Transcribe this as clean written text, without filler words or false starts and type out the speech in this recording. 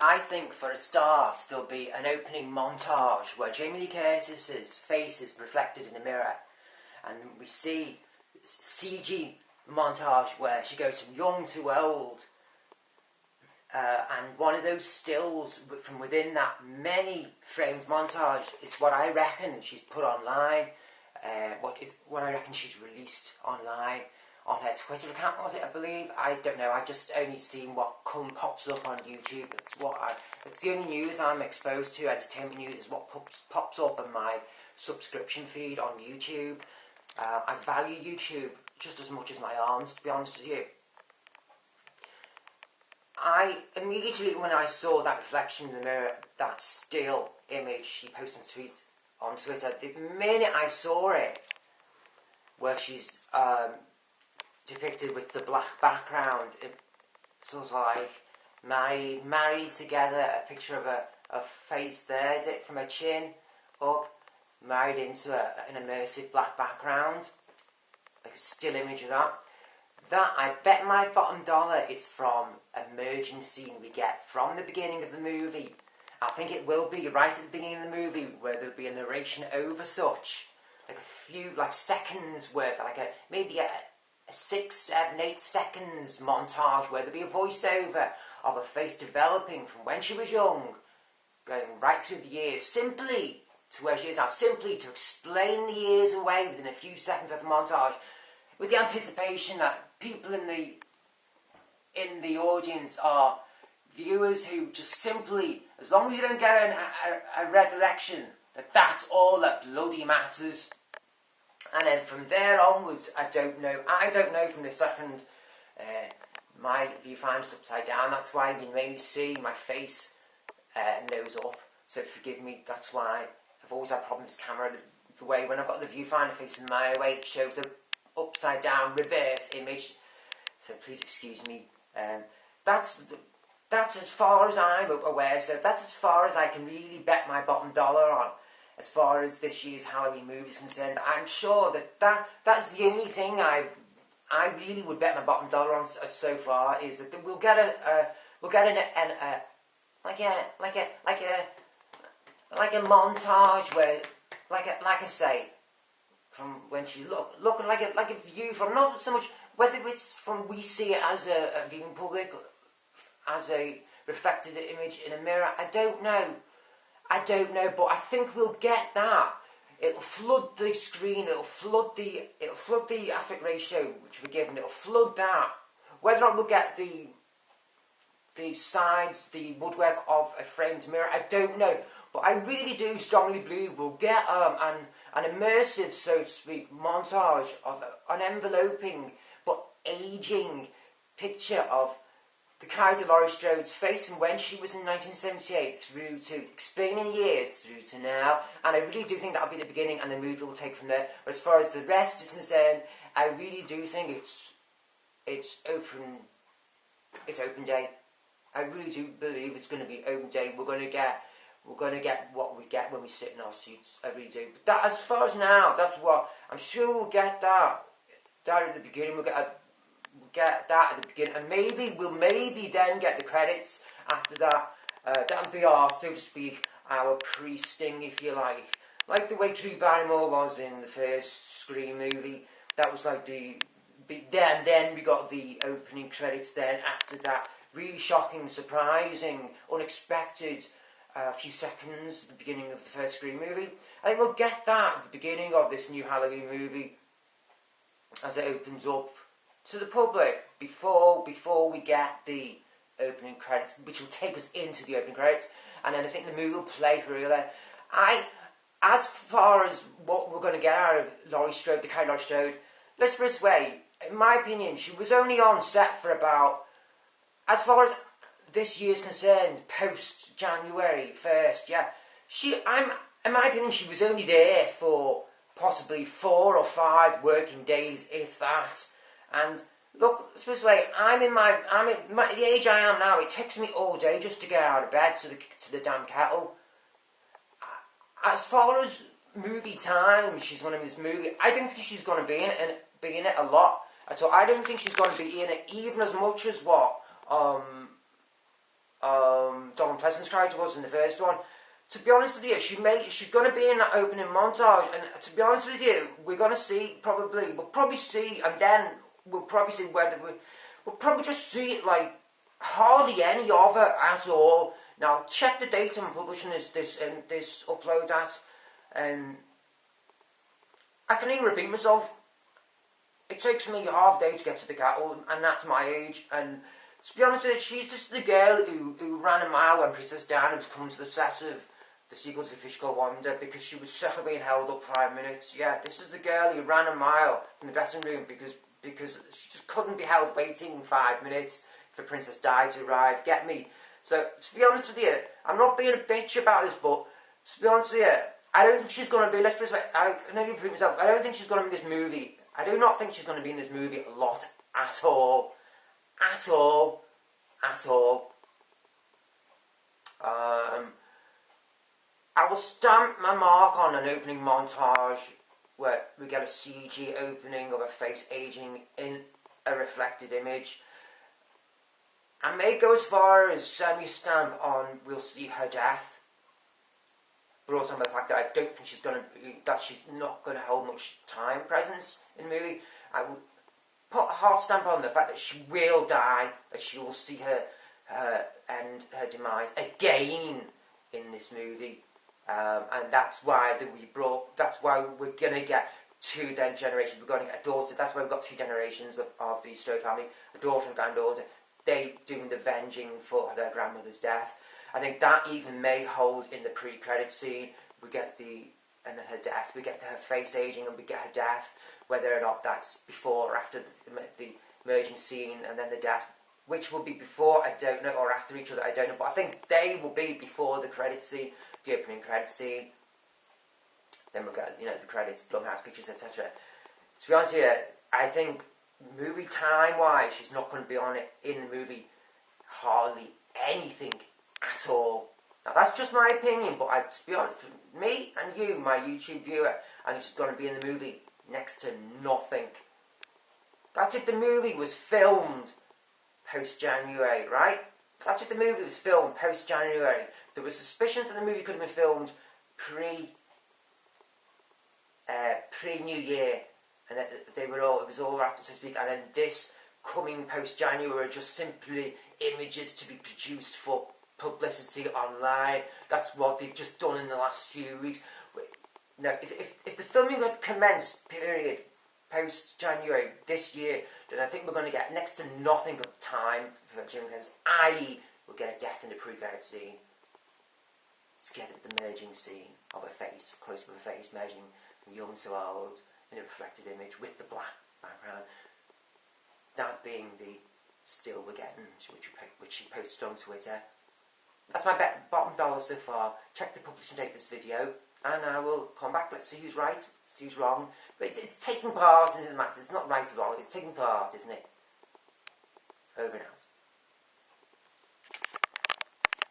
I think for a start there'll be an opening montage where Jamie Lee Curtis's face is reflected in a mirror, and we see CG montage where she goes from young to old, and one of those stills from within that many frames montage is what I reckon she's put online. What I reckon she's released online on her Twitter account, was it, I believe? I don't know, I've just only seen what pops up on YouTube. It's the only news I'm exposed to, entertainment news, is what pops up on my subscription feed on YouTube. I value YouTube just as much as my arms, to be honest with you. I immediately, when I saw that reflection in the mirror, that still image she posted on Twitter, the minute I saw it, where she's depicted with the black background, it sort of like married together, a picture of a face there, is it, from her chin up, married into an immersive black background, like a still image of that. That, I bet my bottom dollar, is from a merging scene we get from the beginning of the movie. I think it will be right at the beginning of the movie, where there'll be a narration over such, like a few, like seconds worth, like maybe a 6, 7, 8 seconds montage where there'll be a voiceover of a face developing from when she was young, going right through the years, simply to where she is now, simply to explain the years away within a few seconds of the montage, with the anticipation that people in the audience are viewers who just simply, as long as you don't get a resurrection, that's all that bloody matters. And then from there onwards, I don't know from the second my viewfinder's upside down. That's why you may see my face nose up, so forgive me. That's why I've always had problems with camera, the way when I've got the viewfinder facing my way, it shows a upside down reverse image, so please excuse me. That's as far as I'm aware, so that's as far as I can really bet my bottom dollar on as far as this year's Halloween movie is concerned. I'm sure that's the only thing I really would bet my bottom dollar on so far, is that we'll get a montage where, like I say, from when she looking like a view from, not so much whether it's from we see it as a viewing public, as a reflected image in a mirror. I don't know, but I think we'll get that. It'll flood the screen. It'll flood the aspect ratio which we're given. It'll flood that. Whether or not we'll get the sides, the woodwork of a framed mirror, I don't know. But I really do strongly believe we'll get an immersive, so to speak, montage of an enveloping but aging picture of the character Laurie Strode's face and when she was in 1978 through to explaining years through to now, and I really do think that'll be the beginning and the movie will take from there. But as far as the rest is concerned, I really do think it's open day. I really do believe it's going to be open day. We're going to get what we get when we sit in our seats. I really do. But that, as far as now, that's what I'm sure we'll get that at the beginning. We'll get that at the beginning, and we'll then get the credits after that. That'll be our, so to speak, our pre-sting, if you like the way Drew Barrymore was in the first Scream movie. That was like then we got the opening credits. Then after that, really shocking, surprising, unexpected few seconds at the beginning of the first Scream movie. I think we'll get that at the beginning of this new Halloween movie as it opens up to the public before we get the opening credits, which will take us into the opening credits, and then I think the movie will play for real there. As far as what we're going to get out of Laurie Strode, the character Laurie Strode, let's put it this way, in my opinion, she was only on set for about, as far as this year's concerned, post January 1st, yeah, in my opinion, she was only there for possibly 4 or 5 working days, if that. And look, let's put it this way, I'm at the age I am now, it takes me all day just to get out of bed to the damn kettle. As far as movie time, she's going to be in this movie, I don't think she's going to be in it a lot at all. I don't think she's going to be in it even as much as what Donald Pleasant's character was in the first one. To be honest with you, she's going to be in that opening montage, and to be honest with you, we're going to see we'll probably see, and then we'll probably see whether we'll probably just see like hardly any of her at all. Now check the date I'm publishing this upload at, and I can even repeat myself. It takes me half a day to get to the cattle, and that's my age. And to be honest with you, she's just the girl who ran a mile when Princess Diana was coming to the set of the sequel to The Fish Called Wanda because she was sick of being held up 5 minutes. Yeah, this is the girl who ran a mile from the dressing room because she just couldn't be held waiting 5 minutes for Princess Di to arrive. Get me? So, to be honest with you, I'm not being a bitch about this, but to be honest with you, I don't think she's going to be, let's put it this way, I can only repeat myself, I don't think she's going to be in this movie. I do not think she's going to be in this movie a lot at all. At all. At all. I will stamp my mark on an opening montage where we get a CG opening of a face aging in a reflected image. I may go as far as semi-stamp on we'll see her death, but also on the fact that I don't think she's not going to hold much time presence in the movie. I will put a hard stamp on the fact that she will die, that she will see her end, her demise again in this movie, and that's why we're going to get two generations. We're going to get a daughter. That's why we've got two generations of the Strode family, a daughter and granddaughter. They doing the venging for their grandmother's death. I think that even may hold in the pre-credit scene. We get and then her death. We get her face aging and we get her death. Whether or not that's before or after the merging scene and then the death, which will be before, I don't know, or after each other, I don't know. But I think they will be before the credit scene, the opening credit scene. Then we'll get, the credits, Blumhouse Pictures, etc. To be honest with you, I think movie time-wise, she's not going to be on it in the movie hardly anything at all. Now that's just my opinion, but to be honest, for me and you, my YouTube viewer, I think she's going to be in the movie next to nothing. That's if the movie was filmed post-January, right? That's if the movie was filmed post-January. There was suspicions that the movie could have been filmed pre-New Year, and that it was all wrapped up, so to speak, and then this coming post-January are just simply images to be produced for publicity online. That's what they've just done in the last few weeks. Now, if the filming had commenced, period, post-January this year, then I think we're going to get next to nothing of time for Jim Clemens, i.e. we'll get a death in the pre-credit scene. Let's get the merging scene of a face, close-up of a face, merging from young to old, in a reflected image with the black background. That being the still we're getting, which she posted on Twitter. That's my bottom dollar so far. Check the publishing date of this video, and I will come back. Let's see who's right, see who's wrong. But it's taking part in the matter. It's not right or wrong. It's taking part, isn't it? Over and out.